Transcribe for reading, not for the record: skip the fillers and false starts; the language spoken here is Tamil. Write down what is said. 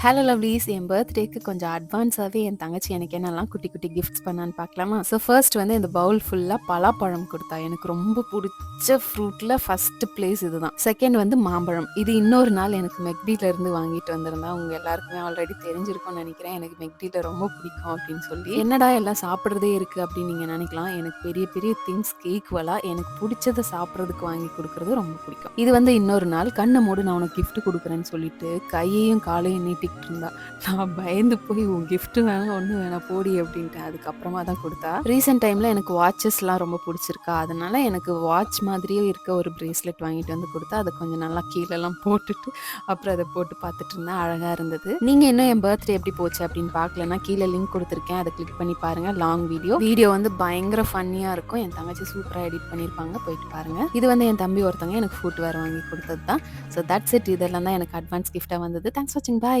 ஹலோ லவ்லீஸ், என் பர்த்டேக்கு கொஞ்சம் அட்வான்ஸாகவே என் தங்கச்சி எனக்கு என்னெல்லாம் குட்டி குட்டி கிஃப்ட்ஸ் பண்ணான்னு பார்க்கலாமா? ஸோ ஃபர்ஸ்ட் வந்து இந்த பவுல் ஃபுல்லாக பலாப்பழம் கொடுத்தா. எனக்கு ரொம்ப பிடிச்ச ஃப்ரூட்டில் ஃபஸ்ட்டு பிளேஸ் இதுதான். செகண்ட் வந்து மாம்பழம். இது இன்னொரு நாள் எனக்கு மெக்டியிலேருந்து வாங்கிட்டு வந்திருந்தா. உங்கள் எல்லாருக்குமே ஆல்ரெடி தெரிஞ்சிருக்கும்னு நினைக்கிறேன். எனக்கு மெக்டியில் ரொம்ப பிடிக்கும் அப்படின்னு சொல்லி. என்னடா எல்லாம் சாப்பிட்றதே இருக்குது அப்படின்னு நீங்கள் நினைக்கலாம். எனக்கு பெரிய பெரிய திங்ஸ்க்கு ஈக்குவலாக எனக்கு பிடிச்சதை சாப்பிட்றதுக்கு வாங்கி கொடுக்குறது ரொம்ப பிடிக்கும். இது வந்து இன்னொரு நாள் கண்ணை மூடு நான் உனக்கு கிஃப்ட் கொடுக்குறேன்னு சொல்லிட்டு கையையும் காலையும் நீட்டிக்கிட்டு இருந்தா. நான் பயந்து போய் உன் கிஃப்ட் வேணாம் ஒன்றும் வேணாம் போடி அப்படின்ட்டு அதுக்கப்புறமா தான் கொடுத்தா. ரீசெண்ட் டைமில் எனக்கு வாட்சஸ்லாம் ரொம்ப பிடிச்சிருக்கா. அதனால எனக்கு வாட்ச் மாதிரியே இருக்க ஒரு பிரேஸ்லெட் வாங்கிட்டு வந்து கொடுத்தா. அதை கொஞ்சம் நல்லா கீழெல்லாம் போட்டுட்டு அப்புறம் அதை போட்டு பார்த்துட்டு இருந்தேன். அழகாக இருந்தது. நீங்கள் இன்னும் என் பர்த்டே எப்படி போச்சு அப்படின்னு பார்க்கலன்னா கீழே லிங்க் கொடுத்துருக்கேன். அதை கிளிக் பண்ணி பாருங்கள். லாங் வீடியோ வந்து பயங்கர ஃபன்னியாக இருக்கும். என் தங்கச்சி சூப்பராக எடிட் பண்ணியிருப்பாங்க, போயிட்டு பாருங்கள். இது வந்து என் தம்பி ஒருத்தவங்க எனக்கு ஃபுட் வேறு வாங்கி கொடுத்தது தான். So that's it. இதெல்லாம் தான் எனக்கு அட்வான்ஸ் கிஃப்டாக வந்தது. தேங்க்ஸ் வாட்சிங். பாய்.